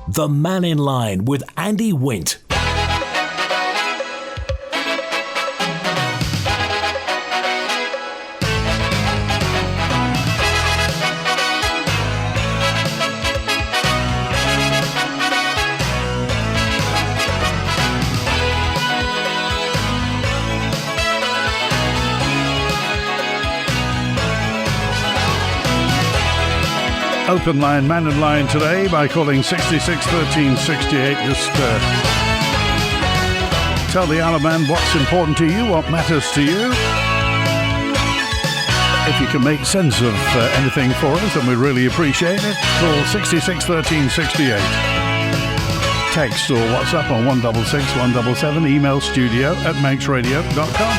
The Mannin Line with Andy Wint. Open line, Mannin Line today by calling 66 13 68. Just tell the Isle of Man what's important to you, what matters to you. If you can make sense of anything for us, then we really appreciate it. Call 66 13 68. Text or WhatsApp on 166 177. Email studio@manxradio.com.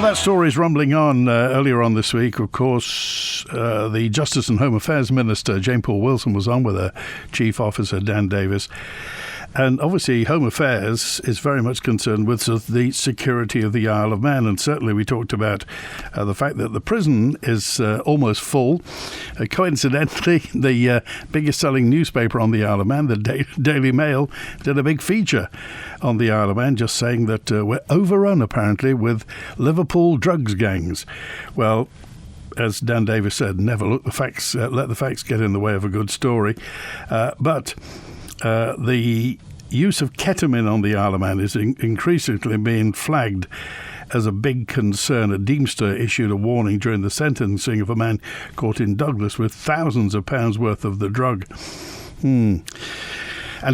That story's rumbling on earlier on this week. Of course, the Justice and Home Affairs Minister, Jane Paul Wilson, was on with her Chief Officer, Dan Davis. And obviously, Home Affairs is very much concerned with the security of the Isle of Man. And certainly we talked about the fact that the prison is almost full. Coincidentally, the biggest selling newspaper on the Isle of Man, the Daily Mail, did a big feature on the Isle of Man, just saying that we're overrun, apparently, with Liverpool drugs gangs. Well, as Dan Davis said, never let the facts get in the way of a good story. But the use of ketamine on the Isle of Man is increasingly being flagged as a big concern. A Deemster issued a warning during the sentencing of a man caught in Douglas with thousands of pounds worth of the drug. And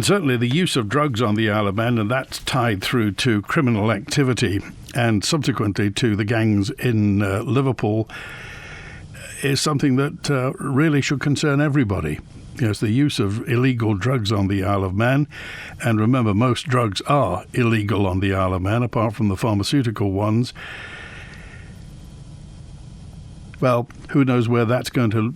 certainly the use of drugs on the Isle of Man, and that's tied through to criminal activity and subsequently to the gangs in Liverpool, is something that really should concern everybody. Yes, the use of illegal drugs on the Isle of Man. And remember, most drugs are illegal on the Isle of Man, apart from the pharmaceutical ones. Well, who knows where that's going to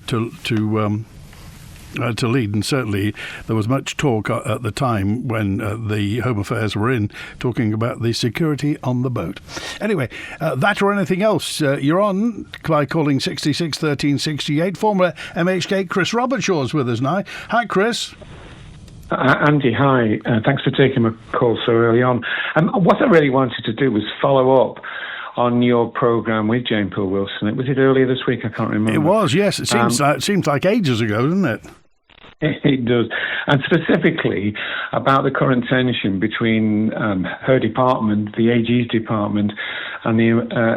lead. And certainly there was much talk at the time when the Home Affairs were in, talking about the security on the boat. Anyway, that or anything else, you're on by calling 66 13 68. Former MHK Chris Robertshaw's with us now. Hi, Chris. Andy, hi. Thanks for taking my call so early on. What I really wanted to do was follow up on your programme with Jane Paul Wilson. Was it earlier this week? I can't remember. It was, yes. It seems like ages ago, doesn't it? It does. And specifically about the current tension between her department, the AG's department, and the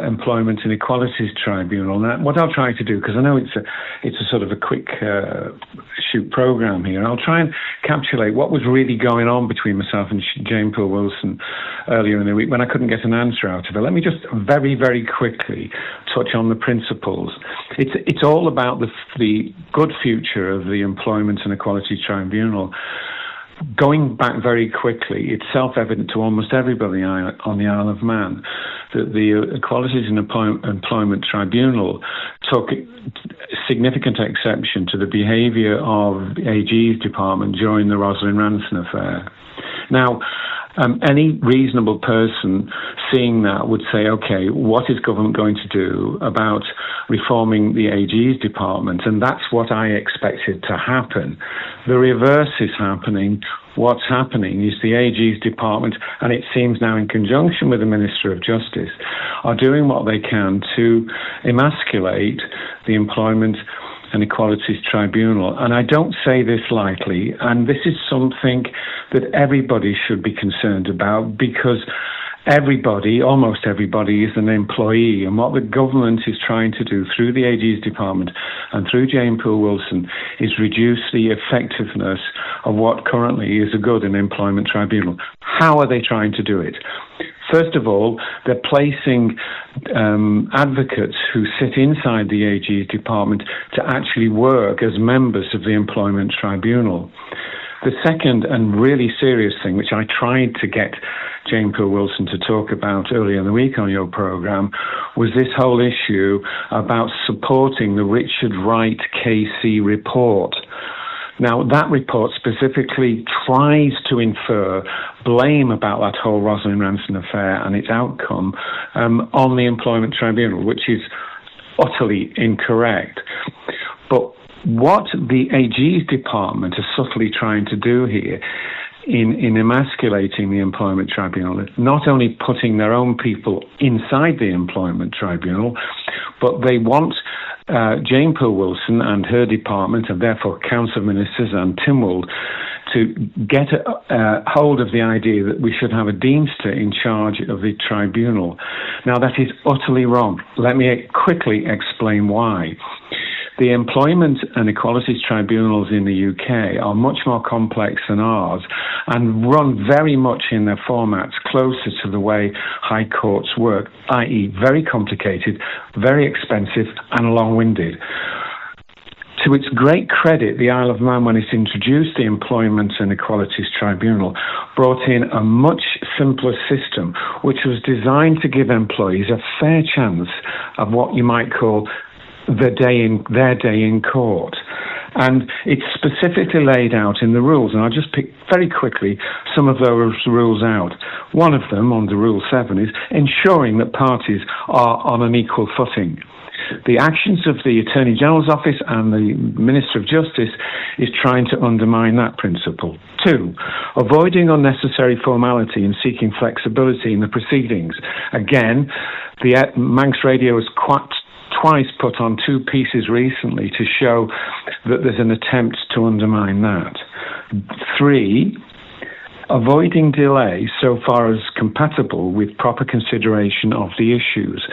Employment and Equalities Tribunal. Now, what I'll try to do, because I know it's a sort of a quick shoot programme here, I'll try and encapsulate what was really going on between myself and Jane Paul Wilson earlier in the week when I couldn't get an answer out of her. Let me just very, very quickly touch on the principles. It's all about the good future of the Employment and Equality Tribunal. Going back very quickly, it's self-evident to almost everybody on the Isle of Man that the Equalities and Employment Tribunal took significant exception to the behaviour of the AG's department during the Rosalind Ranson affair. Now, any reasonable person seeing that would say, okay, what is government going to do about reforming the AG's department? And that's what I expected to happen. The reverse is happening. What's happening is the AG's department, and it seems now in conjunction with the Minister of Justice, are doing what they can to emasculate the Employment and Equalities Tribunal. And I don't say this lightly, and this is something that everybody should be concerned about, because everybody, almost everybody, is an employee. And what the government is trying to do through the AG's department and through Jane Paul Wilson is reduce the effectiveness of what currently is a good and employment tribunal. How are they trying to do it? First of all, they're placing advocates who sit inside the AG's department to actually work as members of the Employment Tribunal. The second and really serious thing, which I tried to get Jane Paul Wilson to talk about earlier in the week on your programme, was this whole issue about supporting the Richard Wright KC report. Now, that report specifically tries to infer blame about that whole Rosalind Ranson affair and its outcome on the Employment Tribunal, which is utterly incorrect. But what the AG's department is subtly trying to do here in emasculating the Employment Tribunal, not only putting their own people inside the Employment Tribunal, but they want Jane Poole Wilson and her department, and therefore Council of Ministers and Tynwald, to get a hold of the idea that we should have a Deemster in charge of the tribunal. Now, that is utterly wrong. Let me quickly explain why. The Employment and Equalities Tribunals in the UK are much more complex than ours and run very much in their formats closer to the way high courts work, i.e. very complicated, very expensive and long-winded. To its great credit, the Isle of Man, when it introduced the Employment and Equalities Tribunal, brought in a much simpler system which was designed to give employees a fair chance of what you might call their day in court. And it's specifically laid out in the rules, and I'll just pick very quickly some of those rules out. One of them, under Rule 7, is ensuring that parties are on an equal footing. The actions of the Attorney General's Office and the Minister of Justice is trying to undermine that principle. 2, avoiding unnecessary formality and seeking flexibility in the proceedings. Again, the Manx Radio has twice put on 2 pieces recently to show that there's an attempt to undermine that. 3, avoiding delay so far as compatible with proper consideration of the issues.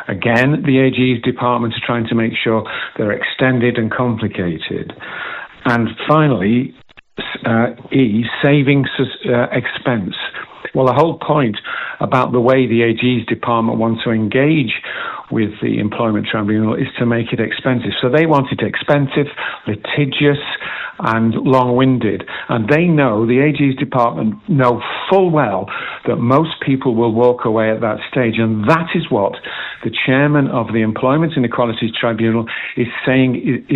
Again, the AG's department are trying to make sure they're extended and complicated. And finally, E, saving expense. Well, the whole point about the way the AG's department wants to engage with the Employment Tribunal is to make it expensive. So they want it expensive, litigious, and long-winded. And they know, the AG's department know full well that most people will walk away at that stage. And that is what the chairman of the Employment and Equalities Tribunal is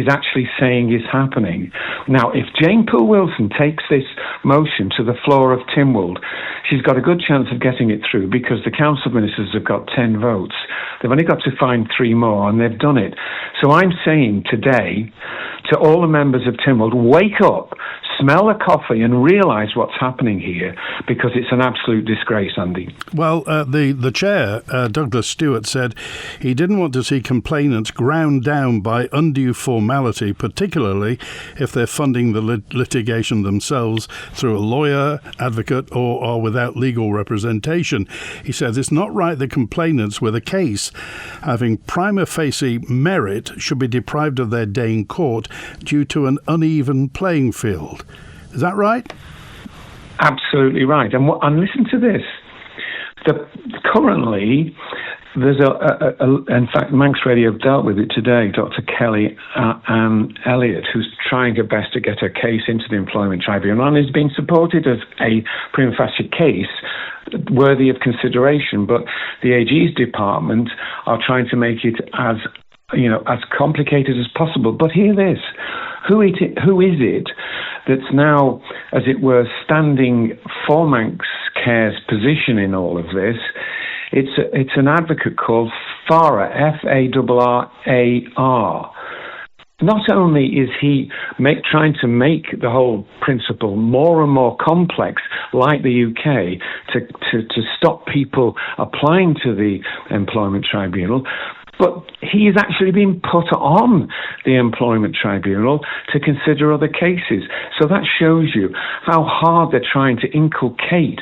actually saying is happening. Now, if Jane Poole Wilson takes this motion to the floor of Tynwald, she's got a good chance of getting it through because the Council of Ministers have got 10 votes. They've only got to find 3 more, and they've done it. So I'm saying today to all the members of Tynwald, wake up, smell the coffee and realise what's happening here, because it's an absolute disgrace, Andy. Well, the chair, Douglas Stewart, said he didn't want to see complainants ground down by undue formality, particularly if they're funding the litigation themselves through a lawyer, advocate, or are without legal representation. He said it's not right that complainants with a case having prima facie merit should be deprived of their day in court due to an uneven playing field. Is that right? Absolutely right. And listen to this. Currently, there's in fact, Manx Radio have dealt with it today, Dr. Kelly Elliott, who's trying her best to get her case into the Employment Tribunal and is being supported as a prima facie case worthy of consideration. But the AG's department are trying to make it as complicated as possible. But hear this. Who is it that's now, as it were, standing for Manx Care's position in all of this? It's an advocate called Farrar, Farrar. Not only is he trying to make the whole principle more and more complex, like the UK, to stop people applying to the Employment Tribunal, but he is actually being put on the Employment Tribunal to consider other cases. So that shows you how hard they're trying to inculcate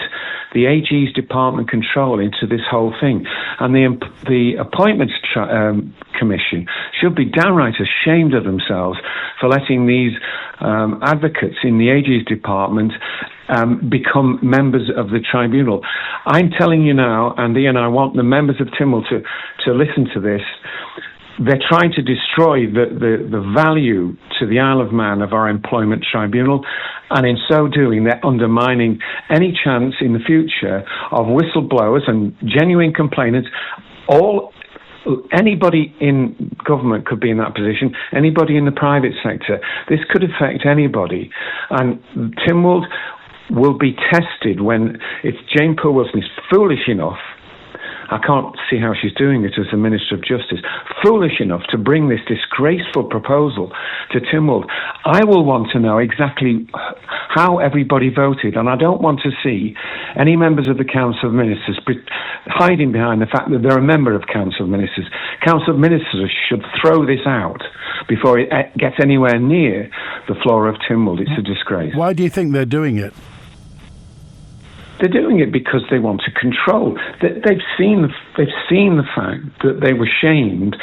the AG's department control into this whole thing. And the Appointments Commission should be downright ashamed of themselves for letting these advocates in the AG's department become members of the tribunal. I'm telling you now, Andy, and I want the members of Tynwald to listen to this. They're trying to destroy the value to the Isle of Man of our Employment Tribunal, and in so doing, they're undermining any chance in the future of whistleblowers and genuine complainants, all Anybody in government could be in that position. Anybody in the private sector. This could affect anybody. And Tynwald will be tested if Jane Poole Wilson is foolish enough. I can't see how she's doing it as the Minister of Justice, foolish enough to bring this disgraceful proposal to Tynwald. I will want to know exactly how everybody voted, and I don't want to see any members of the Council of Ministers hiding behind the fact that they're a member of Council of Ministers. Council of Ministers should throw this out before it gets anywhere near the floor of Tynwald. It's a disgrace. Why do you think they're doing it? They're doing it because they want to control. They've seen the fact that they were shamed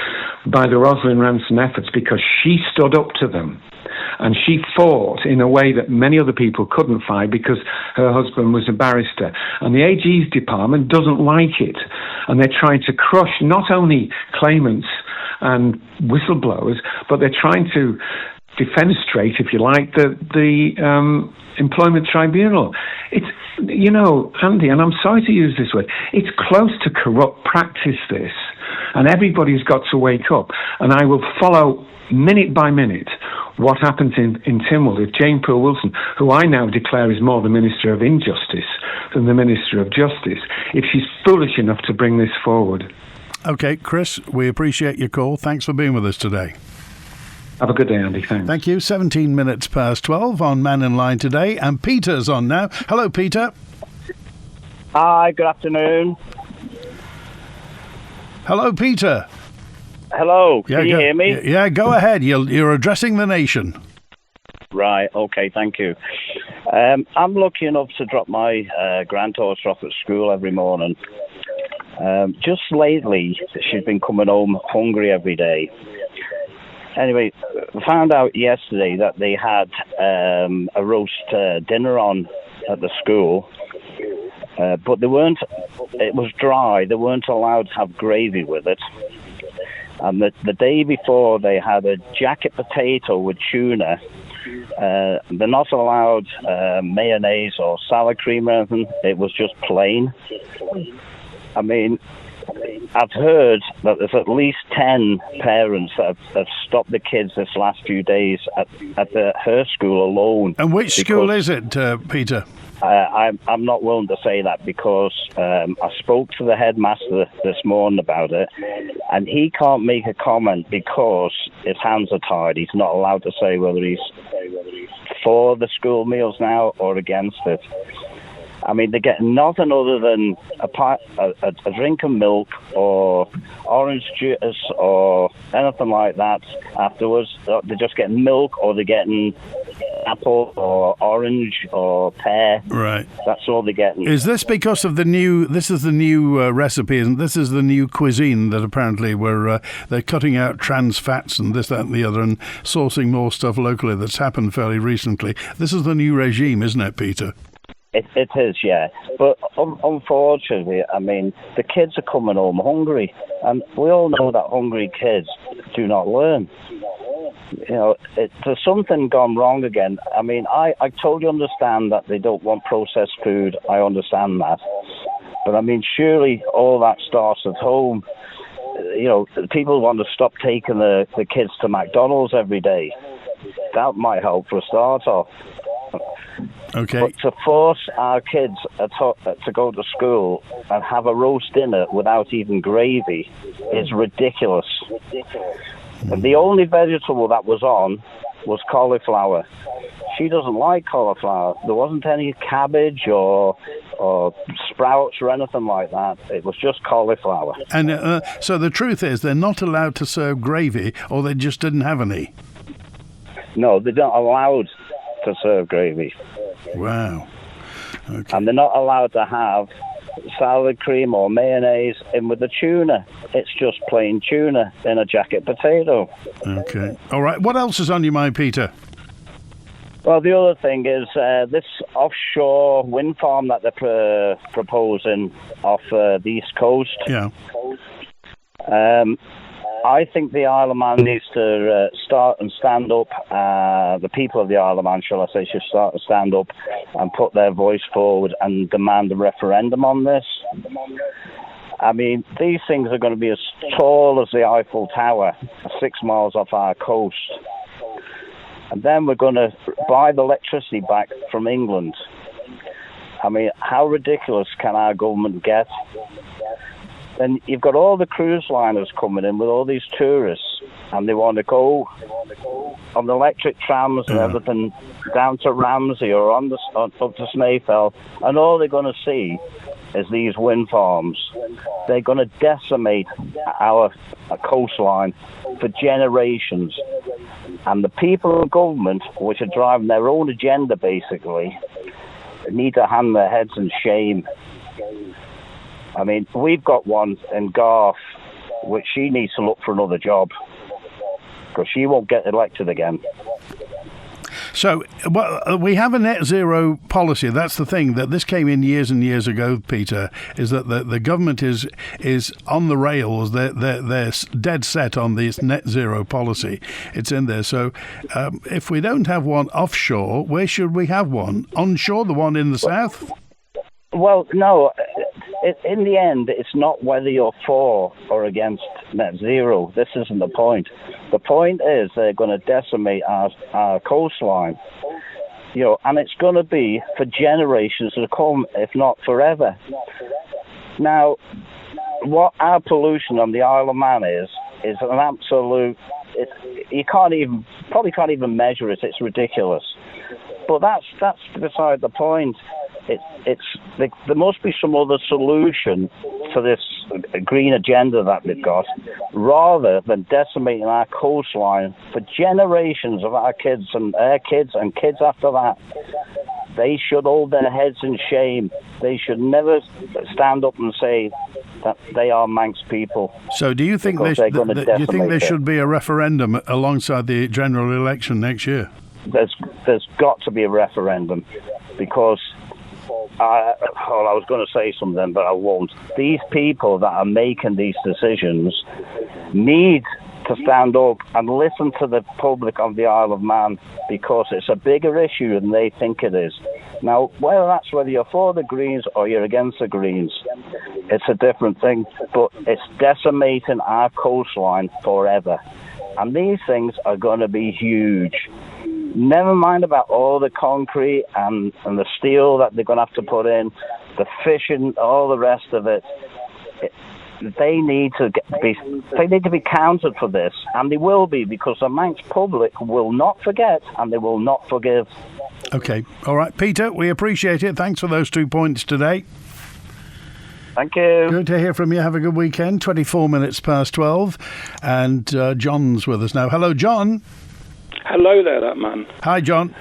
by the Rosalind Ransom efforts because she stood up to them. And she fought in a way that many other people couldn't fight because her husband was a barrister. And the AG's department doesn't like it. And they're trying to crush not only claimants and whistleblowers, but they're trying to defenestrate, if you like, the employment tribunal. It's, Andy, and I'm sorry to use this word, it's close to corrupt practice, this. And everybody's got to wake up. And I will follow minute by minute what happens in Tynwald if Jane Poole Wilson, who I now declare is more the Minister of Injustice than the Minister of Justice, if she's foolish enough to bring this forward. OK, Chris, we appreciate your call. Thanks for being with us today. Have a good day, Andy. Thanks. Thank you. 17 minutes past 12 on Mannin Line today. And Peter's on now. Hello, Peter. Hi, good afternoon. Hello, Peter. Hello, can you hear me? Yeah, go ahead. You're addressing the nation. Right, okay, thank you. I'm lucky enough to drop my granddaughter off at school every morning. Just lately, she's been coming home hungry every day. Anyway, found out yesterday that they had a roast dinner on at the school, but it was dry. They weren't allowed to have gravy with it. And the day before, they had a jacket potato with tuna. They're not allowed mayonnaise or sour cream or anything. It was just plain. I mean, I've heard that there's at least 10 parents that have stopped the kids this last few days at her school alone. And which school is it, Peter? I'm not willing to say that because I spoke to the headmaster this morning about it, and he can't make a comment because his hands are tied. He's not allowed to say whether he's for the school meals now or against it. I mean, they get nothing other than a drink of milk or orange juice or anything like that afterwards. They're just getting milk, or they're getting apple or orange or pear. Right. That's all they're getting. Is this because of this is the new recipe, and this is the new cuisine that apparently they're cutting out trans fats and this, that and the other and sourcing more stuff locally that's happened fairly recently. This is the new regime, isn't it, Peter? It is, yeah. But unfortunately, I mean, the kids are coming home hungry. And we all know that hungry kids do not learn. There's something gone wrong again. I mean, I totally understand that they don't want processed food. I understand that. But, I mean, surely all that starts at home. People want to stop taking the kids to McDonald's every day. That might help for a start off. Okay. But to force our kids to go to school and have a roast dinner without even gravy is ridiculous. And the only vegetable that was on was cauliflower. She doesn't like cauliflower. There wasn't any cabbage or sprouts or anything like that. It was just cauliflower. And so the truth is they're not allowed to serve gravy, or they just didn't have any? No, they're not allowed to serve gravy. Wow. Okay. And they're not allowed to have salad cream or mayonnaise in with the tuna. It's just plain tuna in a jacket potato. Okay. All right. What else is on your mind, Peter? Well, the other thing is this offshore wind farm that they're proposing off the East Coast. Yeah. I think the Isle of Man needs to start and stand up. The people of the Isle of Man, shall I say, should start to stand up and put their voice forward and demand a referendum on this. I mean, these things are going to be as tall as the Eiffel Tower, 6 miles off our coast. And then we're going to buy the electricity back from England. I mean, how ridiculous can our government get? Then you've got all the cruise liners coming in with all these tourists, and they want to go on the electric trams and everything down to Ramsey or up to Snaefell, and all they're going to see is these wind farms. They're going to decimate our coastline for generations. And the people in government, which are driving their own agenda, basically, need to hang their heads in shame. I mean, we've got one in Garth, which she needs to look for another job, because she won't get elected again. So, well, we have a net zero policy. That's the thing, that this came in years and years ago, Peter, is that the government is on the rails. They're dead set on this net zero policy. It's in there. So if we don't have one offshore, where should we have one? Onshore, the one in the south? Well, no. In the end, it's not whether you're for or against net zero. This isn't the point. The point is they're going to decimate our coastline, and it's going to be for generations to come, if not forever. Now, what our pollution on the Isle of Man is an absolute. You probably can't even measure it. It's ridiculous. But that's beside the point. There must be some other solution to this green agenda that they've got, rather than decimating our coastline for generations of our kids and their kids and kids after that. They should hold their heads in shame. They should never stand up and say that they are Manx people. So do you think there should be a referendum alongside the general election next year? There's got to be a referendum, because I was going to say something, but I won't. These people that are making these decisions need to stand up and listen to the public of the Isle of Man, because it's a bigger issue than they think it is. Now, whether you're for the Greens or you're against the Greens, it's a different thing, but it's decimating our coastline forever. And these things are going to be huge. Never mind about all the concrete and the steel that they're going to have to put in, the fishing, all the rest of it. They need to be counted for this, and they will be, because the Manx public will not forget and they will not forgive. Okay, all right, Peter, we appreciate it. Thanks for those 2 points today. Thank you. Good to hear from you. Have a good weekend. 24 minutes past 12, and John's with us now. Hello, John. Hello there, that man. Hi, John.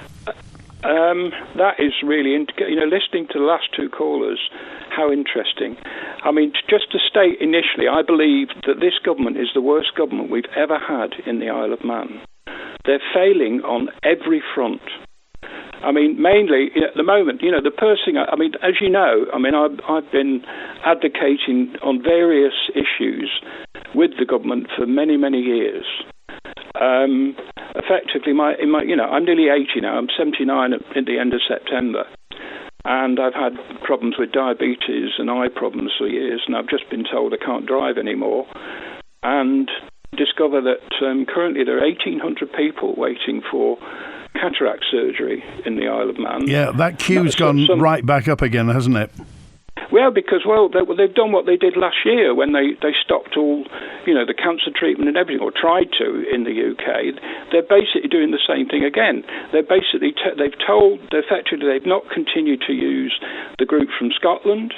That is really, listening to the last two callers, how interesting. I mean, just to state initially, I believe that this government is the worst government we've ever had in the Isle of Man. They're failing on every front. I mean, mainly at the moment, the pursing. I mean, as you know, I've been advocating on various issues with the government for many, many years. Effectively, I'm nearly 80 now. I'm 79 at the end of September, and I've had problems with diabetes and eye problems for years, and I've just been told I can't drive anymore, and discover that currently there are 1,800 people waiting for cataract surgery in the Isle of Man. Yeah, that queue's gone right back up again, hasn't it? Well, because they've done what they did last year when they stopped all, the cancer treatment and everything, or tried to in the UK. They're basically doing the same thing again. They're basically they've not continued to use the group from Scotland,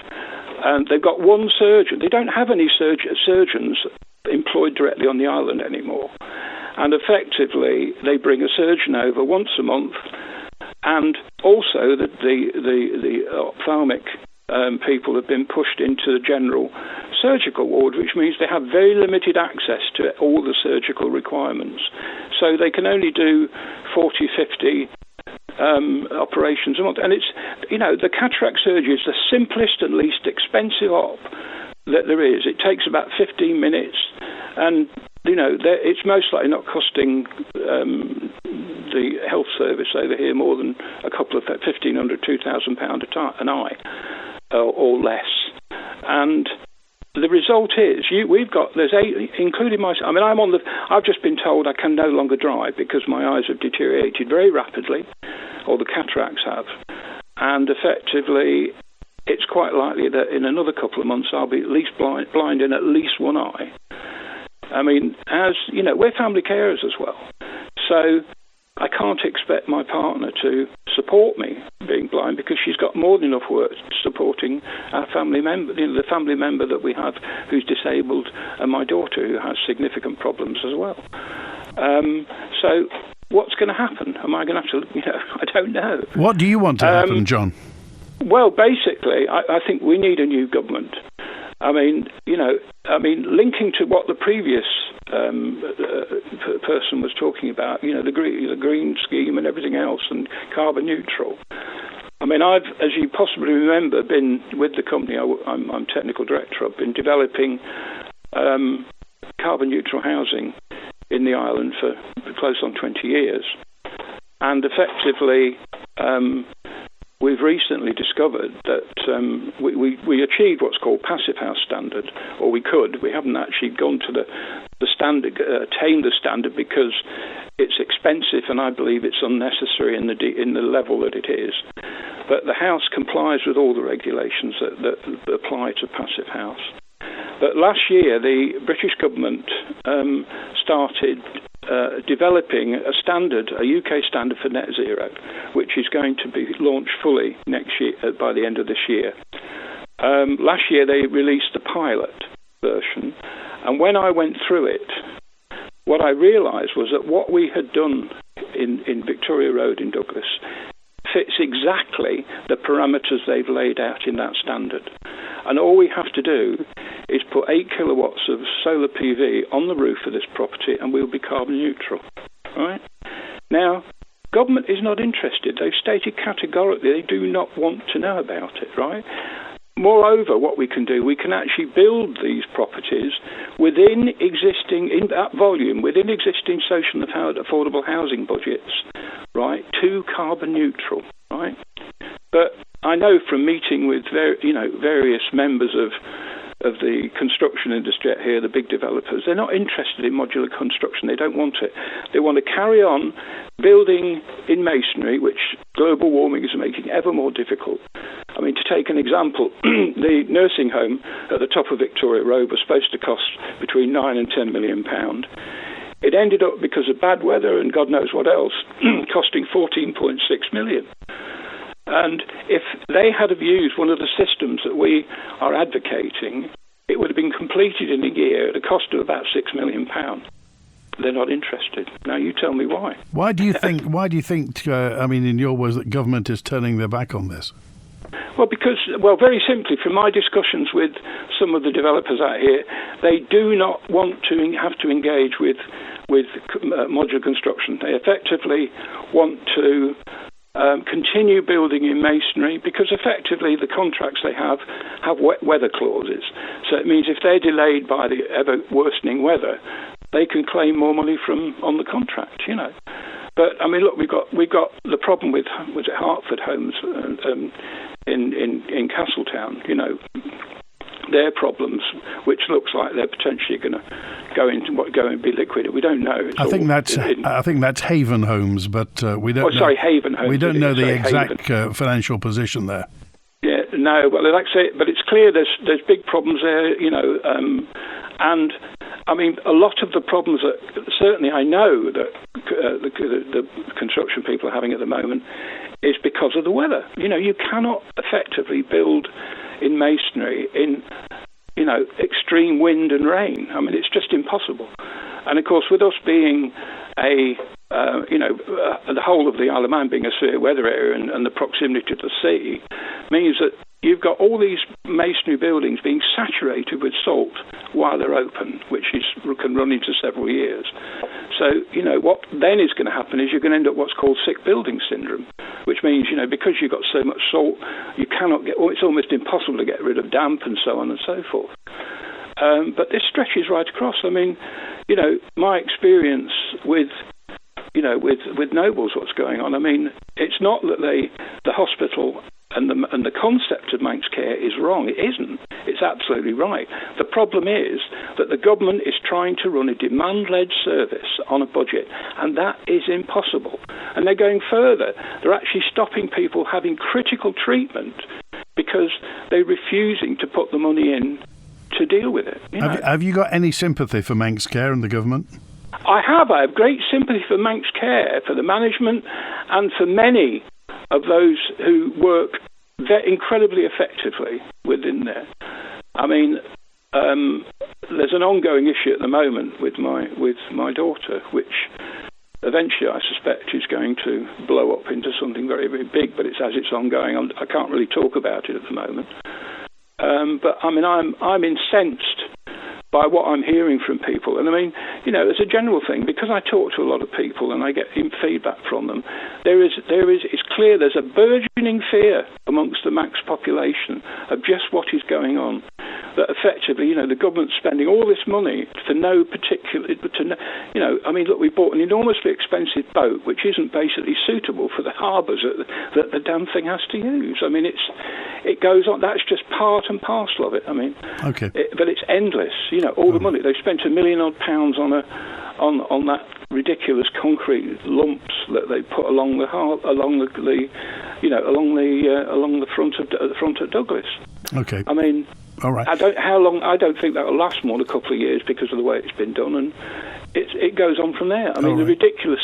and they've got one surgeon. They don't have any surgeons employed directly on the island anymore, and effectively they bring a surgeon over once a month, and also the ophthalmic people have been pushed into the general surgical ward, which means they have very limited access to all the surgical requirements. So they can only do 40, 50 operations a month. And it's, the cataract surgery is the simplest and least expensive op that there is. It takes about 15 minutes, and it's most likely not costing the health service over here more than a couple of £1,500, £2,000 an eye, or less. And the result is there's 8, including myself. I mean, I've just been told I can no longer drive because my eyes have deteriorated very rapidly, or the cataracts have, and effectively, it's quite likely that in another couple of months I'll be at least blind in at least one eye. I mean, as you know, we're family carers as well, so I can't expect my partner to support me being blind because she's got more than enough work supporting our family member, the family member that we have who's disabled, and my daughter who has significant problems as well. So what's going to happen? Am I going to have to, I don't know. What do you want to happen, John? Well, basically, I think we need a new government. I mean, linking to what the previous person was talking about, the green scheme and everything else, and carbon neutral. I mean, I've, as you possibly remember, been with the company. I'm technical director. I've been developing carbon neutral housing in the island for close on 20 years, and effectively. We've recently discovered that we achieved what's called passive house standard, or we could. We haven't actually gone to the standard, attained the standard because it's expensive, and I believe it's unnecessary in the level that it is. But the house complies with all the regulations that apply to passive house. But last year, the British government started developing a standard, a UK standard for net zero, which is going to be launched fully next year, by the end of this year. Last year they released the pilot version, and when I went through it, what I realised was that what we had done in Victoria Road in Douglas fits exactly the parameters they've laid out in that standard. And all we have to do is put 8 kilowatts of solar PV on the roof of this property and we'll be carbon neutral. Right? Now, government is not interested. They've stated categorically they do not want to know about it, right? Moreover, what we can do, we can actually build these properties within existing, in that volume, within existing social and affordable housing budgets, right, to carbon neutral, right? But I know from meeting with various members of the construction industry out here, the big developers, they're not interested in modular construction. They don't want it. They want to carry on building in masonry, which global warming is making ever more difficult. I mean, to take an example, the nursing home at the top of Victoria Road was supposed to cost between £9 and £10 million. It ended up, because of bad weather and God knows what else, costing £14.6 million. And if they had have used one of the systems that we are advocating, it would have been completed in a year at a cost of about £6 million. They're not interested. Now you tell me why. Why do you think? I mean, in your words, that government is turning their back on this? Well, very simply, from my discussions with some of the developers out here, they do not want to have to engage with modular construction. They effectively want to continue building in masonry, because effectively the contracts they have wet weather clauses. So it means if they're delayed by the ever worsening weather, they can claim more money on the contract, But I mean, look, we got the problem with, was it Hertford Homes in Castletown, their problems, which looks like they're potentially going to go and be liquidated. We don't know. I think that's Haven Homes, but we don't. Haven Homes. We don't know the exact financial position there. Yeah, no. Well, like I say, but it's clear there's big problems there, and I mean, a lot of the problems that certainly I know that the construction people are having at the moment is because of the weather. You cannot effectively build in masonry in, extreme wind and rain. I mean, it's just impossible. And of course, with us being the whole of the Isle of Man being a severe weather area and the proximity to the sea means that you've got all these masonry buildings being saturated with salt while they're open, which can run into several years. So, what then is going to happen is you're going to end up what's called sick building syndrome, which means, because you've got so much salt, you cannot it's almost impossible to get rid of damp and so on and so forth. But this stretches right across. I mean, my experience with Nobles, what's going on. I mean, it's not that the hospital and the concept of Manx care is wrong. It isn't. It's absolutely right. The problem is that the government is trying to run a demand-led service on a budget, and that is impossible. And they're going further. They're actually stopping people having critical treatment because they're refusing to put the money in to deal with it. Have you got any sympathy for Manx Care and the government? I have great sympathy for Manx Care, for the management, and for many of those who work incredibly effectively within there. I mean, there's an ongoing issue at the moment with my daughter, which eventually I suspect is going to blow up into something very, very big, but it's ongoing. I can't really talk about it at the moment. But I mean, I'm incensed by what I'm hearing from people. And I mean, as a general thing, because I talk to a lot of people and I get feedback from them, it's clear there's a burgeoning fear amongst the Manx population of just what is going on. That effectively, the government's spending all this money for no particular, I mean, look, we bought an enormously expensive boat which isn't basically suitable for the harbours that the damn thing has to use. I mean, it goes on. That's just part and parcel of it. I mean, okay, but it's endless. All the money they spent £1 million pounds on that ridiculous concrete lumps that they put along the front of Douglas. Okay, I mean. All right. I don't think that will last more than a couple of years because of the way it's been done, and it goes on from there. I mean, the ridiculous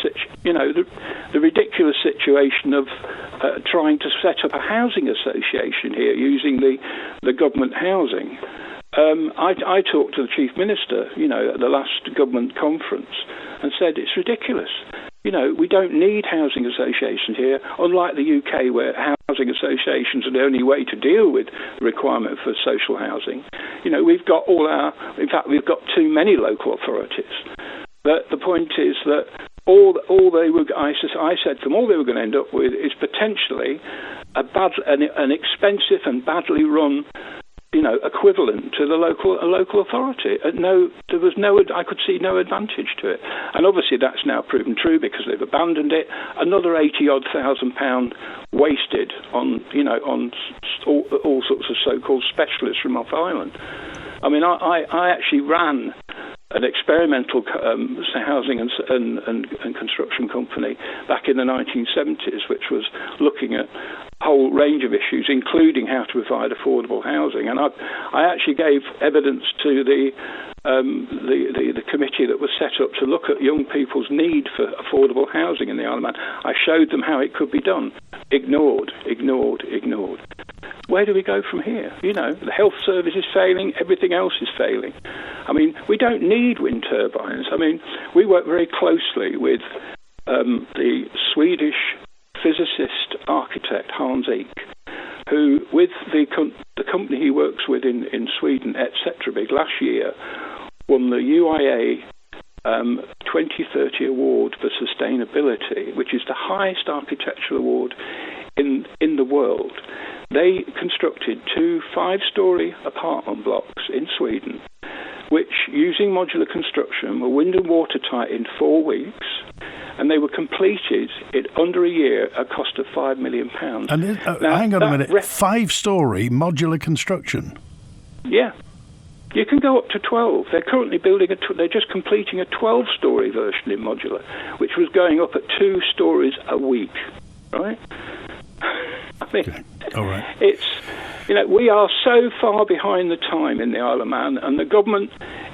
situation of trying to set up a housing association here using the government housing. I talked to the Chief Minister, at the last government conference, and said it's ridiculous. We don't need housing associations here, unlike the UK, where housing associations are the only way to deal with the requirement for social housing. We've got we've got too many local authorities. But the point is that I said to them, all they were going to end up with is potentially an expensive and badly run equivalent to a local authority. I could see no advantage to it. And obviously that's now proven true because they've abandoned it. Another £80,000 wasted on all sorts of so-called specialists from off island. I mean, I actually ran an experimental housing and construction company back in the 1970s, which was looking at a whole range of issues, including how to provide affordable housing. And I actually gave evidence to the committee that was set up to look at young people's need for affordable housing in the Isle of Man. I showed them how it could be done. Ignored. Where do we go from here? The health service is failing, everything else is failing. I mean, we don't need wind turbines. I mean, we work very closely with the Swedish physicist architect Hans Ek, who, with the company he works with in Sweden, Etcetera, last year won the UIA 2030 Award for Sustainability, which is the highest architectural award in the world. They constructed 2 5-story apartment blocks in Sweden, which, using modular construction, were wind and watertight in 4 weeks, and they were completed in under a year at a cost of £5 million. And hang on a minute, 5-story modular construction? Yeah. You can go up to 12. They're currently building they're just completing a 12-story version in modular, which was going up at 2 stories a week, right? I mean, okay. All right. It's, we are so far behind the time in the Isle of Man, and the government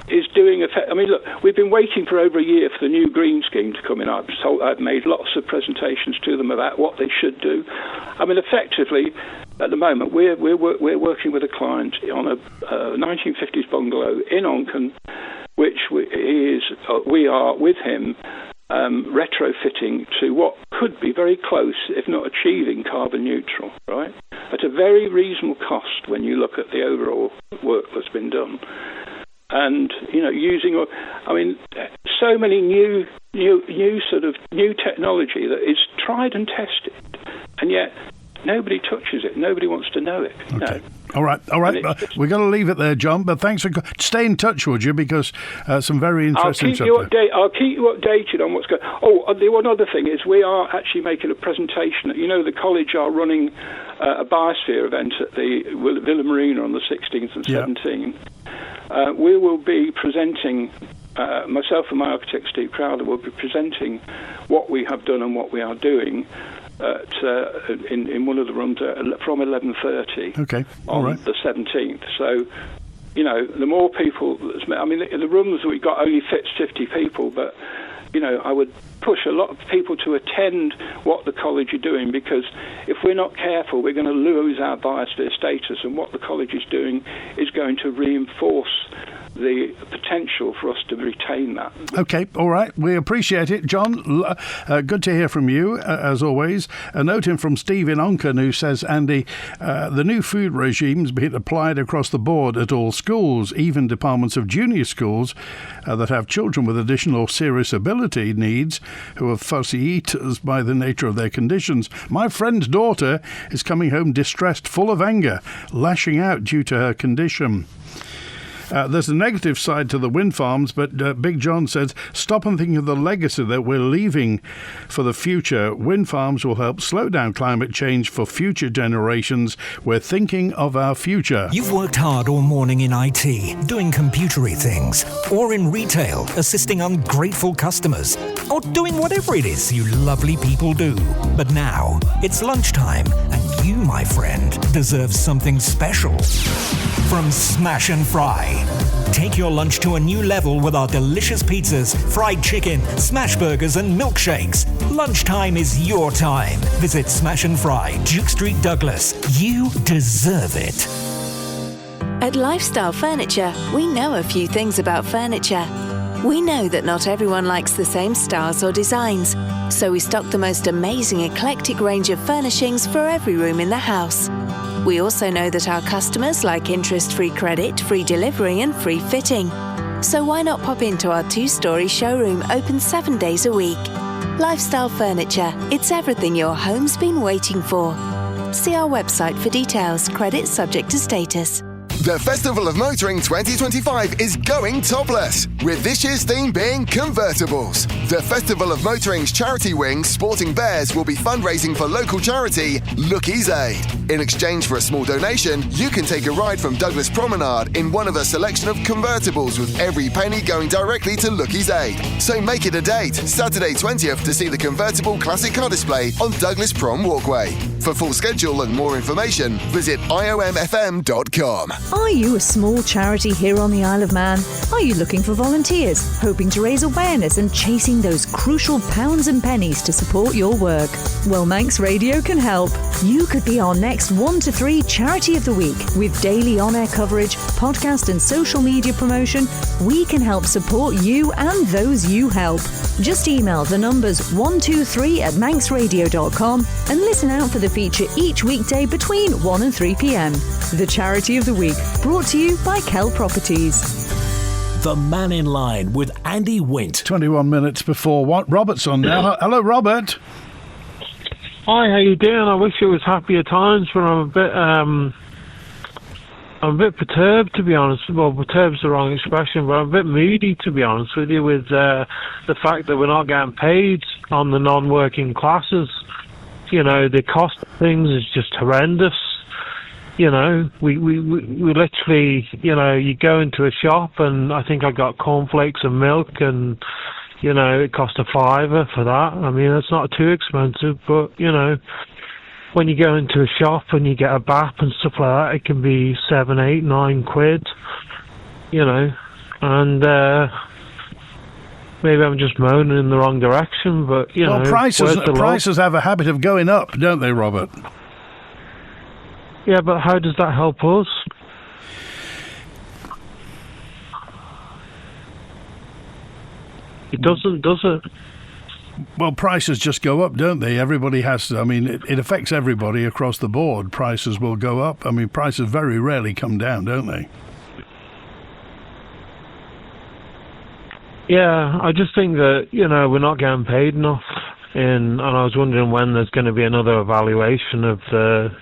is doing I mean, look, we've been waiting for over a year for the new green scheme to come in. I've made lots of presentations to them about what they should do. I mean, effectively, at the moment, we're working with a client on a 1950s bungalow in Onken, which we are with him retrofitting to what could be very close, if not achieving, carbon neutral, right? At a very reasonable cost when you look at the overall work that's been done. And, using, I mean, so many new technology that is tried and tested, and yet nobody touches it. Nobody wants to know it. Okay. All right. We've got to leave it there, John. But thanks for stay in touch, would you? Because some very interesting stuff. I'll keep you updated on what's going. Oh, the one other thing is we are actually making a presentation. You know, the college are running a biosphere event at the Villa Marina on the 16th and 17th. We will be presenting. Myself and my architect Steve Crowder will be presenting what we have done and what we are doing in one of the rooms from 11:30 on the 17th. So, you know, the more people, I mean, the rooms we got only fits 50 people, but, you know, I would push a lot of people to attend what the college are doing, because if we're not careful, we're going to lose our biosphere status, and what the college is doing is going to reinforce the potential for us to retain that. Okay, all right. We appreciate it. John, good to hear from you, as always. A note in from Steve in Onken, who says, Andy, the new food regimes being applied across the board at all schools, even departments of junior schools that have children with additional serious ability needs who are fussy eaters by the nature of their conditions. My friend's daughter is coming home distressed, full of anger, lashing out due to her condition. There's a negative side to the wind farms, but Big John says, stop and think of the legacy that we're leaving for the future. Wind farms will help slow down climate change for future generations. We're thinking of our future. You've worked hard all morning in IT, doing computery things, or in retail, assisting ungrateful customers, or doing whatever it is you lovely people do. But now, it's lunchtime, and you, my friend, deserve something special. From Smash and Fry. Take your lunch to a new level with our delicious pizzas, fried chicken, smash burgers and milkshakes. Lunchtime is your time. Visit Smash and Fry, Duke Street, Douglas. You deserve it. At Lifestyle Furniture, we know a few things about furniture. We know that not everyone likes the same styles or designs, so we stock the most amazing eclectic range of furnishings for every room in the house. We also know that our customers like interest-free credit, free delivery and free fitting. So why not pop into our 2-story showroom open 7 days a week? Lifestyle Furniture, it's everything your home's been waiting for. See our website for details. Credit subject to status. The Festival of Motoring 2025 is going topless, with this year's theme being convertibles. The Festival of Motoring's charity wing, Sporting Bears, will be fundraising for local charity Lookie's Aid. In exchange for a small donation, you can take a ride from Douglas Promenade in one of a selection of convertibles, with every penny going directly to Lookie's Aid. So make it a date, Saturday 20th, to see the convertible classic car display on Douglas Prom Walkway. For full schedule and more information, visit iomfm.com. Are you a small charity here on the Isle of Man? Are you looking for volunteers, hoping to raise awareness and chasing those crucial pounds and pennies to support your work? Well, Manx Radio can help. You could be our next 1 to 3 Charity of the Week. With daily on-air coverage, podcast and social media promotion, we can help support you and those you help. Just email the numbers 123@manxradio.com and listen out for the feature each weekday between 1 and 3 p.m. The Charity of the Week, brought to you by Kell Properties. The Mannin Line with Andy Wint. 21 minutes before what? Robert's on now. Hello, Robert. Hi, how you doing? I wish it was happier times, but I'm a bit perturbed, to be honest. Well, perturbed's the wrong expression, but I'm a bit moody, to be honest with you, with the fact that we're not getting paid on the non-working classes. You know, the cost of things is just horrendous. You know, we literally, you know, you go into a shop and I think I got cornflakes and milk and, you know, it cost £5 for that. I mean, it's not too expensive, but, you know, when you go into a shop and you get a BAP and stuff like that, it can be 7, 8, 9 quid, you know, and maybe I'm just moaning in the wrong direction, but, you know. Prices have a habit of going up, don't they, Robert? Yeah, but how does that help us? It doesn't, does it? Well, prices just go up, don't they? Everybody has to. I mean, it affects everybody across the board. Prices will go up. I mean, prices very rarely come down, don't they? Yeah, I just think that, you know, we're not getting paid enough. and I was wondering when there's going to be another evaluation of the,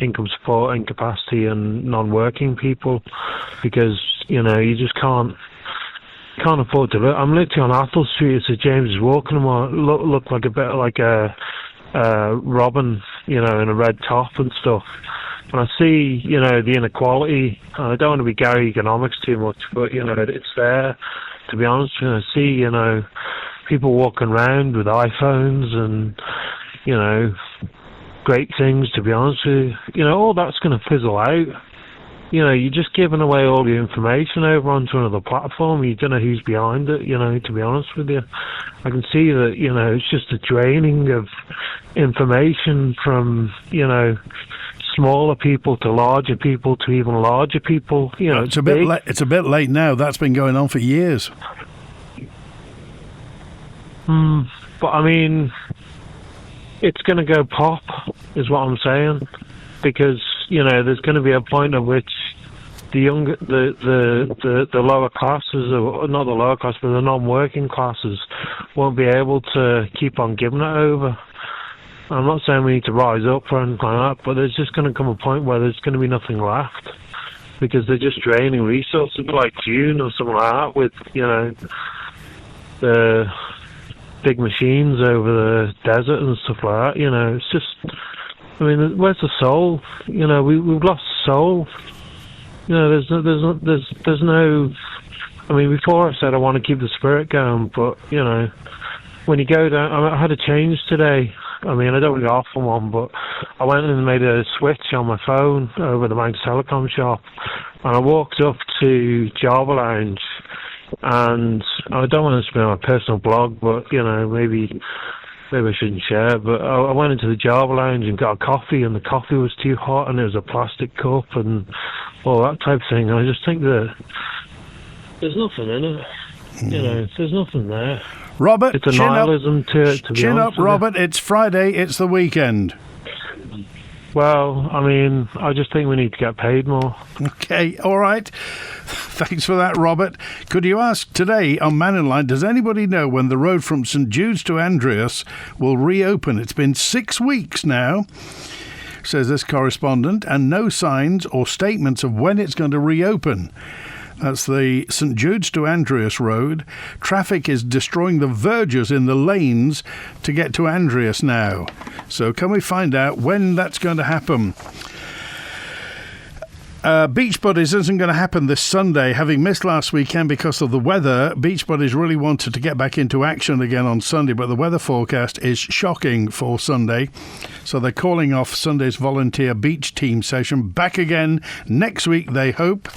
income support, incapacity and non-working people, because, you just can't afford to look. I'm literally on Athol Street. It's a James's Walk, and I look like a bit like a robin, in a red top and stuff. And I see, the inequality. I don't want to be Gary Economics too much, but, it's there, to be honest. I see, people walking around with iPhones and, great things, to be honest with you. All that's going to fizzle out. You're just giving away all your information over onto another platform. You don't know who's behind it, to be honest with you. I can see that, it's just a draining of information from, smaller people to larger people to even larger people. It's a bit late now. That's been going on for years. But I mean, it's going to go pop, is what I'm saying, because there's going to be a point at which the lower classes, or not the lower class, but the non-working classes, won't be able to keep on giving it over. I'm not saying we need to rise up or anything like that, but there's just going to come a point where there's going to be nothing left, because they're just draining resources, like June or something like that, with the big machines over the desert and stuff like that. It's just, I mean, where's the soul? We've lost soul. There's no. I mean, before I said I want to keep the spirit going, but when you go down, I had a change today. I mean, I don't really offer one, but I went and made a switch on my phone over the Manx Telecom shop, and I walked up to Java Lounge, and I don't want to spend my personal blog, but maybe I shouldn't share, but I went into the Java Lounge and got a coffee, and the coffee was too hot, and it was a plastic cup and all that type of thing. And I just think that there's nothing in it. There's nothing there. Robert, it's a nihilism to it, to be chin honest. Up, Robert. It's Friday. It's the weekend. Well, I mean, I just think we need to get paid more. Okay, all right. Thanks for that, Robert. Could you ask today on Mannin Line, does anybody know when the road from St Judes to Andreas will reopen? It's been 6 weeks now, says this correspondent, and no signs or statements of when it's going to reopen. That's the St Judes to Andreas road. Traffic is destroying the verges in the lanes to get to Andreas now. So can we find out when that's going to happen? Beach Buddies isn't going to happen this Sunday. Having missed last weekend because of the weather, Beach Buddies really wanted to get back into action again on Sunday, but the weather forecast is shocking for Sunday. So they're calling off Sunday's volunteer beach team session. Back again next week, they hope.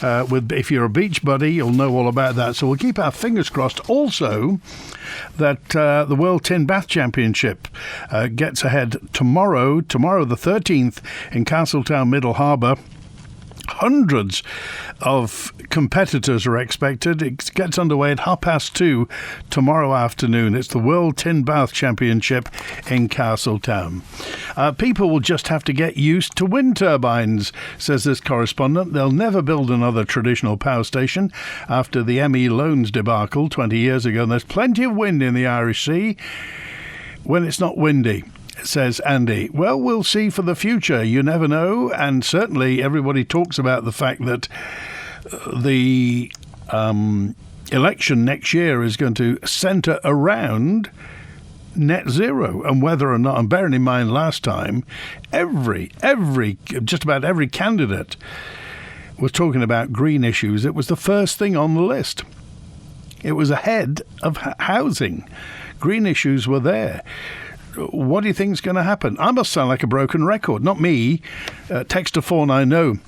If you're a beach buddy, you'll know all about that. So we'll keep our fingers crossed. Also, that the World Tin Bath Championship gets ahead tomorrow the 13th in Castletown, Middle Harbour. Hundreds of competitors are expected. It gets underway at 2:30 tomorrow afternoon. It's the World Tin Bath Championship in Castletown. People will just have to get used to wind turbines, says this correspondent. They'll never build another traditional power station after the ME Loans debacle 20 years ago. And there's plenty of wind in the Irish Sea when it's not windy, says Andy. Well, we'll see for the future. You never know. And certainly everybody talks about the fact that the election next year is going to centre around net zero and whether or not, and bearing in mind last time, just about every candidate was talking about green issues. It was the first thing on the list. It was ahead of housing. Green issues were there. What do you think is going to happen? I must sound like a broken record. Not me. Text to 490.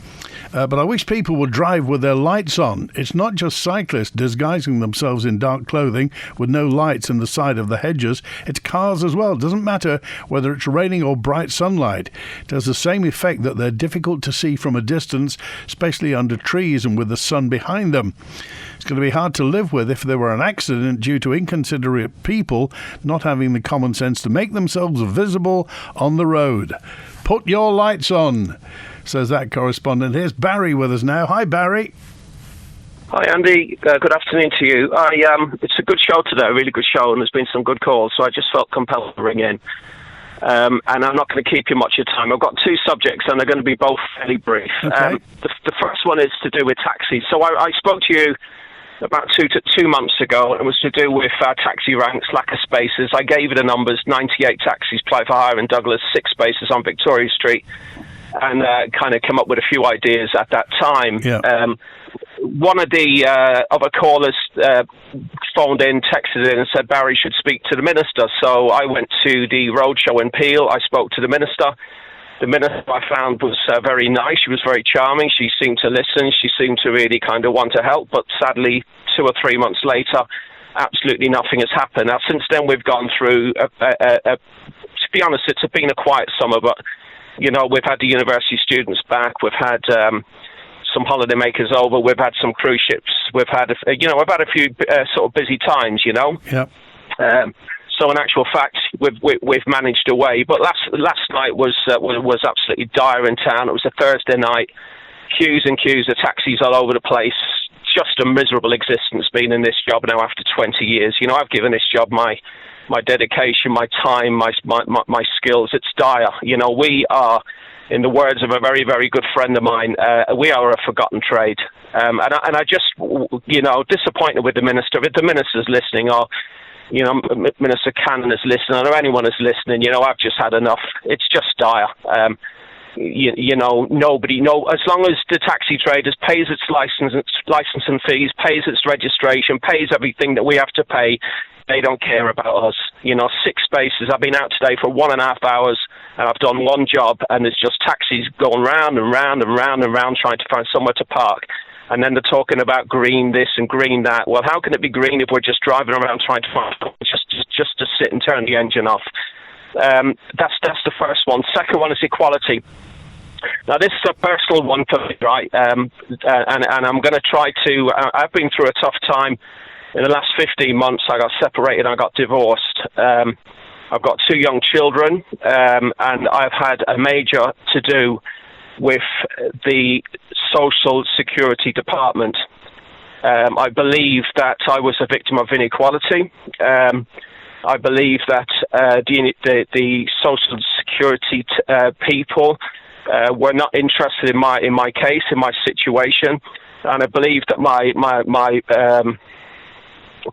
But I wish people would drive with their lights on. It's not just cyclists disguising themselves in dark clothing with no lights in the side of the hedges. It's cars as well. It doesn't matter whether it's raining or bright sunlight. It has the same effect that they're difficult to see from a distance, especially under trees and with the sun behind them. It's going to be hard to live with if there were an accident due to inconsiderate people not having the common sense to make themselves visible on the road. Put your lights on, says that correspondent. Here's Barry with us now. Hi, Barry. Hi, Andy. Good afternoon to you. It's a good show today, a really good show, and there's been some good calls, so I just felt compelled to ring in. And I'm not going to keep you much of your time. I've got two subjects, and they're going to be both fairly brief. Okay. The first one is to do with taxis. So I spoke to you about 2 months ago, and it was to do with taxi ranks, lack of spaces. I gave you the numbers: 98 taxis ply for hire in Douglas, 6 spaces on Victoria Street, and kind of come up with a few ideas at that time. Yeah. One of the other callers phoned in, texted in and said Barry should speak to the minister. So I went to the roadshow in Peel. I spoke to the minister. The minister I found was very nice. She was very charming. She seemed to listen. She seemed to really kind of want to help. But sadly, 2 or 3 months later, absolutely nothing has happened. Now, since then, we've gone through, to be honest, it's been a quiet summer. But, you know, we've had the university students back. We've had some holidaymakers over. We've had some cruise ships. We've had, I've had a few sort of busy times, you know. Yeah. So in actual fact, we've managed away. But last night was absolutely dire in town. It was a Thursday night. Queues and queues of taxis all over the place. Just a miserable existence being in this job now after 20 years. You know, I've given this job my dedication, my time, my skills. It's dire. You know, we are, in the words of a very, very good friend of mine, we are a forgotten trade. And I just, disappointed with the minister. If the minister's listening, or, Minister Cannon is listening, or anyone is listening, I've just had enough. It's just dire. Nobody, as long as the taxi traders pays its licensing fees, pays its registration, pays everything that we have to pay, they don't care about us. 6 spaces. I've been out today for 1.5 hours, and I've done one job, and there's just taxis going round and round and round and round trying to find somewhere to park. And then they're talking about green this and green that. Well, how can it be green if we're just driving around trying to find just to sit and turn the engine off? That's the first one. Second one is equality. Now, this is a personal one for me, right? And I'm going to try to... I've been through a tough time. In the last 15 months, I got separated, I got divorced. I've got 2 young children, and I've had a major to-do with the Social Security Department. I believe that I was a victim of inequality. I believe that the Social Security people were not interested in my case, in my situation, and I believe that my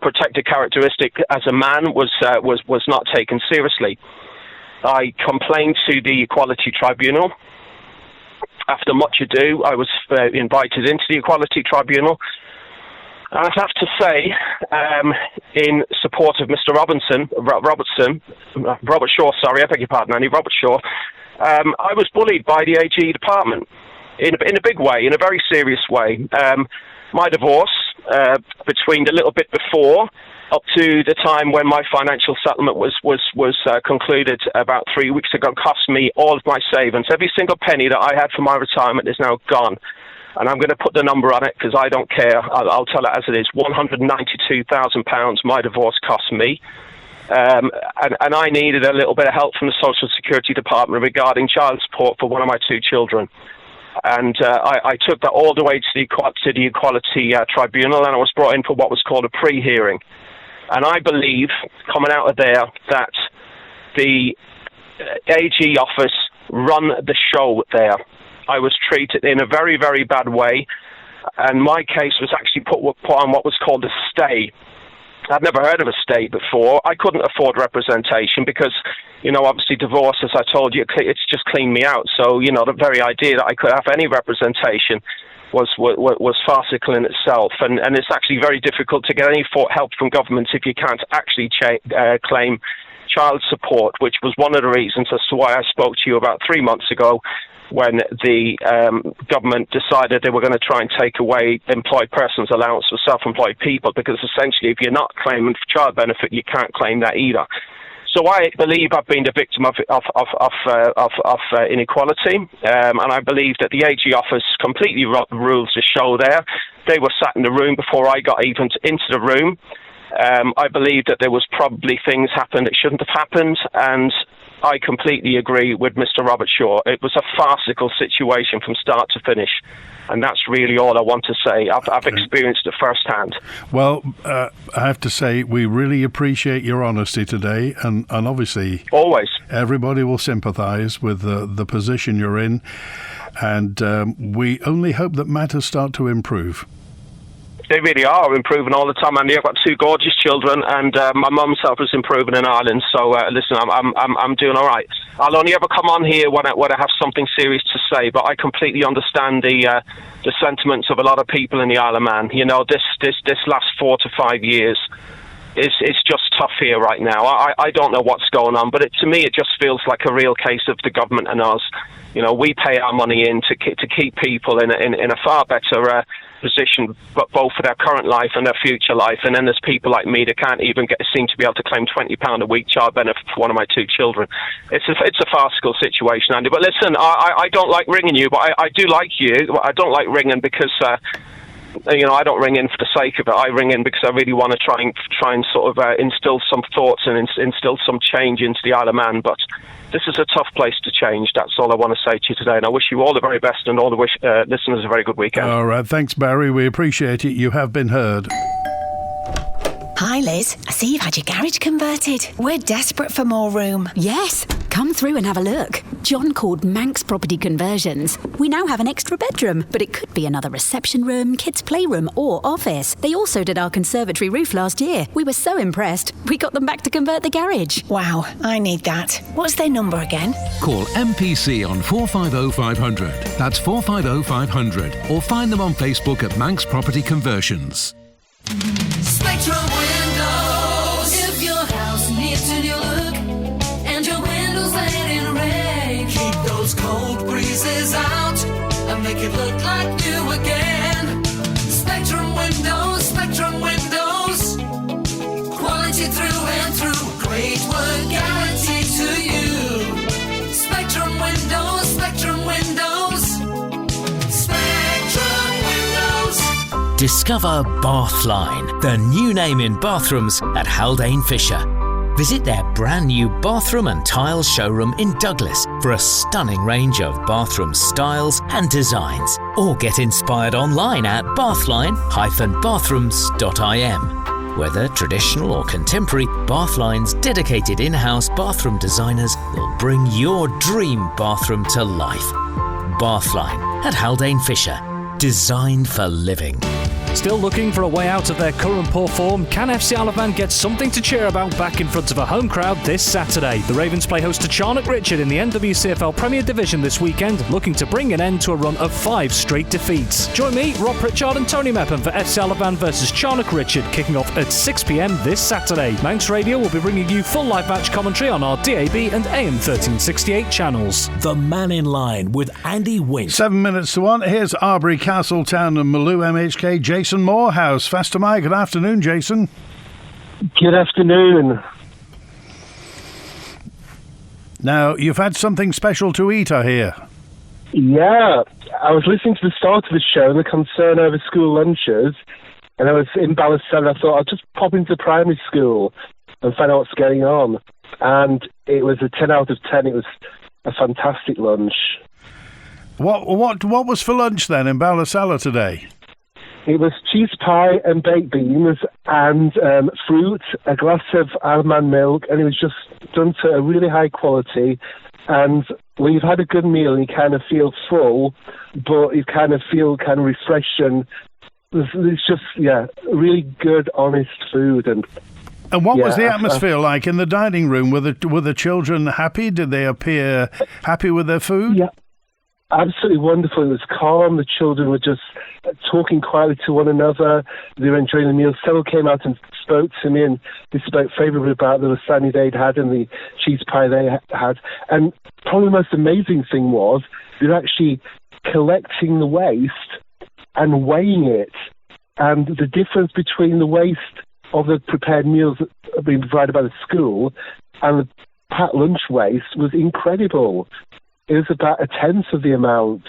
protected characteristic as a man was not taken seriously. I complained to the Equality Tribunal. After much ado, I was invited into the Equality Tribunal. And I have to say, in support of Mr. Robert Shaw, sorry, I beg your pardon, Andy, Robert Shaw, I was bullied by the AG department in a big way, in a very serious way. My divorce, between a little bit before up to the time when my financial settlement was concluded about 3 weeks ago, cost me all of my savings. Every single penny that I had for my retirement is now gone. And I'm going to put the number on it because I don't care. I'll tell it as it is. £192,000 my divorce cost me. And I needed a little bit of help from the Social Security Department regarding child support for one of my 2 children. And I took that all the way to the Equality Tribunal, and I was brought in for what was called a pre-hearing. And I believe, coming out of there, that the AG office run the show there. I was treated in a very, very bad way, and my case was actually put on what was called a stay. I'd never heard of a stay before. I couldn't afford representation because, obviously divorce, as I told you, it's just cleaned me out. So, the very idea that I could have any representation was farcical in itself. And it's actually very difficult to get any help from governments if you can't actually claim child support, which was one of the reasons as to why I spoke to you about 3 months ago when the government decided they were going to try and take away employed persons allowance for self-employed people, because essentially if you're not claiming child benefit, you can't claim that either. So I believe I've been the victim of inequality, and I believe that the AG office completely rules the show there. They were sat in the room before I got even into the room. I believe that there was probably things happened that shouldn't have happened, and I completely agree with Mr. Robert Shaw. It was a farcical situation from start to finish. And that's really all I want to say. I've experienced it firsthand. Well, I have to say, we really appreciate your honesty today, and obviously, always, everybody will sympathise with the position you're in, and we only hope that matters start to improve. They really are improving all the time, Andy. I've got 2 gorgeous children, and my mum's health is improving in Ireland. So listen, I'm doing all right. I'll only ever come on here when I have something serious to say. But I completely understand the sentiments of a lot of people in the Isle of Man. You know, this last 4 to 5 years it's just tough here right now. I don't know what's going on, but to me it just feels like a real case of the government and us. You know, we pay our money in to keep people in a far better position, but both for their current life and their future life. And then there's people like me that can't even seem to be able to claim £20 a week child benefit for one of my 2 children. It's a farcical situation, Andy. But listen, I don't like ringing you, but I do like you. I don't like ringing because you know, I don't ring in for the sake of it. I ring in because I really want to try and sort of instill some thoughts and instill some change into the Isle of Man. But this is a tough place to change. That's all I want to say to you today. And I wish you all the very best and all the listeners a very good weekend. All right. Thanks, Barry. We appreciate it. You have been heard. Hi, Liz. I see you've had your garage converted. We're desperate for more room. Yes. Come through and have a look. John called Manx Property Conversions. We now have an extra bedroom, but it could be another reception room, kids' playroom or office. They also did our conservatory roof last year. We were so impressed, we got them back to convert the garage. Wow, I need that. What's their number again? Call MPC on 450 500. That's 450 500. Or find them on Facebook at Manx Property Conversions. Spectrum Windows. If your house needs a new look and your windows let in rain, keep those cold breezes out and make it look like new again. Spectrum Windows, Spectrum Windows. Quality through and through. Great work guaranteed to you. Spectrum Windows, Spectrum Windows. Spectrum Windows. Discover Bathline, the new name in bathrooms at Haldane Fisher. Visit their brand new bathroom and tile showroom in Douglas for a stunning range of bathroom styles and designs. Or get inspired online at bathline-bathrooms.im. Whether traditional or contemporary, Bathline's dedicated in-house bathroom designers will bring your dream bathroom to life. Bathline at Haldane Fisher. Designed for living. Still looking for a way out of their current poor form? Can FC Isle of Man get something to cheer about back in front of a home crowd this Saturday? The Ravens play host to Charnock Richard in the NWCFL Premier Division this weekend, looking to bring an end to a run of 5 straight defeats. Join me, Rob Pritchard and Tony Mepham for FC Isle of Man versus Charnock Richard, kicking off at 6 p.m. this Saturday. Manx Radio will be bringing you full live match commentary on our DAB and AM 1368 channels. The Mannin Line with Andy Wint. 7 minutes to 1. Here's Arbury, Castletown and Maloo MHK. Jason Morehouse. Faster Mike. Good afternoon, Jason. Good afternoon. Now, you've had something special to eat, I hear. Yeah, I was listening to the start of the show and the concern over school lunches, and I was in Ballasella. I thought I'll just pop into the primary school and find out what's going on. And it was a 10 out of 10. It was a fantastic lunch. What was for lunch then in Ballasella today? It was cheese pie and baked beans and fruit, a glass of Isle of Man milk, and it was just done to a really high quality. And when you've had a good meal, you kind of feel full, but you kind of feel kind of refreshed, and it's just, really good, honest food. And what was the atmosphere like in the dining room? Were the children happy? Did they appear happy with their food? Yeah. Absolutely wonderful. It was calm. The children were just talking quietly to one another. They were enjoying the meal. Several came out and spoke to me, and they spoke favourably about the lasagna they'd had and the cheese pie they had. And probably the most amazing thing was they were actually collecting the waste and weighing it. And the difference between the waste of the prepared meals that are being provided by the school and the packed lunch waste was incredible. It was about a tenth of the amount.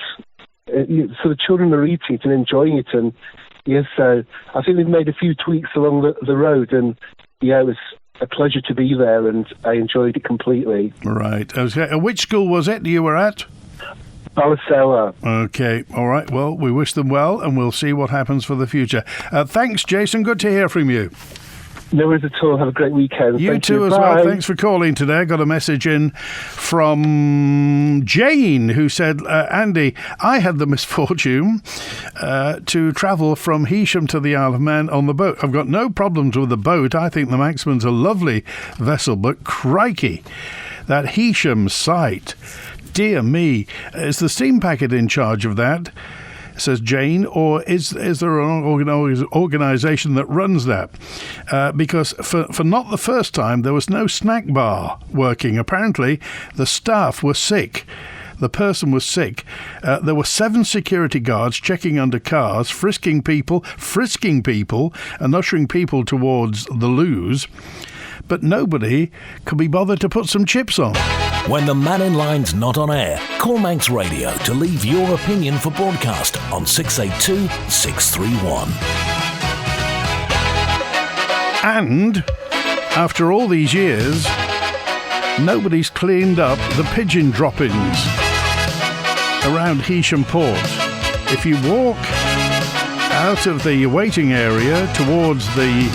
So the children are eating it and enjoying it. And yes, so I think they've made a few tweaks along the road. And it was a pleasure to be there, and I enjoyed it completely. Right. Which school was it you were at? Balasawa. Okay, all right. Well, we wish them well, and we'll see what happens for the future. Thanks, Jason. Good to hear from you. No worries at all. Have a great weekend. You too as well. Thanks for calling today. I got a message in from Jane who said, Andy, I had the misfortune to travel from Heysham to the Isle of Man on the boat. I've got no problems with the boat. I think the Manxman's a lovely vessel, but crikey, that Heysham site, dear me, is the steam packet in charge of that? Says Jane, or is there an organisation that runs that? Because for not the first time, there was no snack bar working. Apparently, the staff were sick. The person was sick. There were 7 security guards checking under cars, frisking people, and ushering people towards the loos. But nobody could be bothered to put some chips on. When the Mannin Line's not on air, call Manx Radio to leave your opinion for broadcast on 682 631. And after all these years, nobody's cleaned up the pigeon droppings around Heysham Port. If you walk out of the waiting area towards the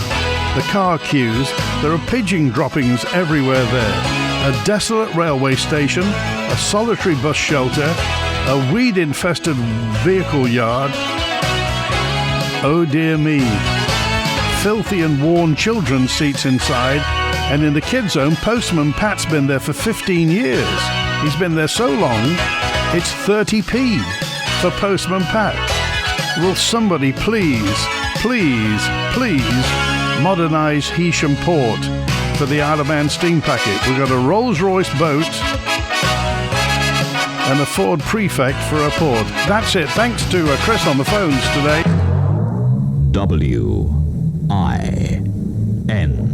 car queues, there are pigeon droppings everywhere there. A desolate railway station, a solitary bus shelter, a weed-infested vehicle yard. Oh dear me. Filthy and worn children's seats inside, and in the kids' zone, Postman Pat's been there for 15 years. He's been there so long, it's 30p for Postman Pat. Will somebody please modernise Heysham Port for the Isle of Man steam packet? We've got a Rolls-Royce boat and a Ford Prefect for a port. That's it. Thanks to Chris on the phones today. WIN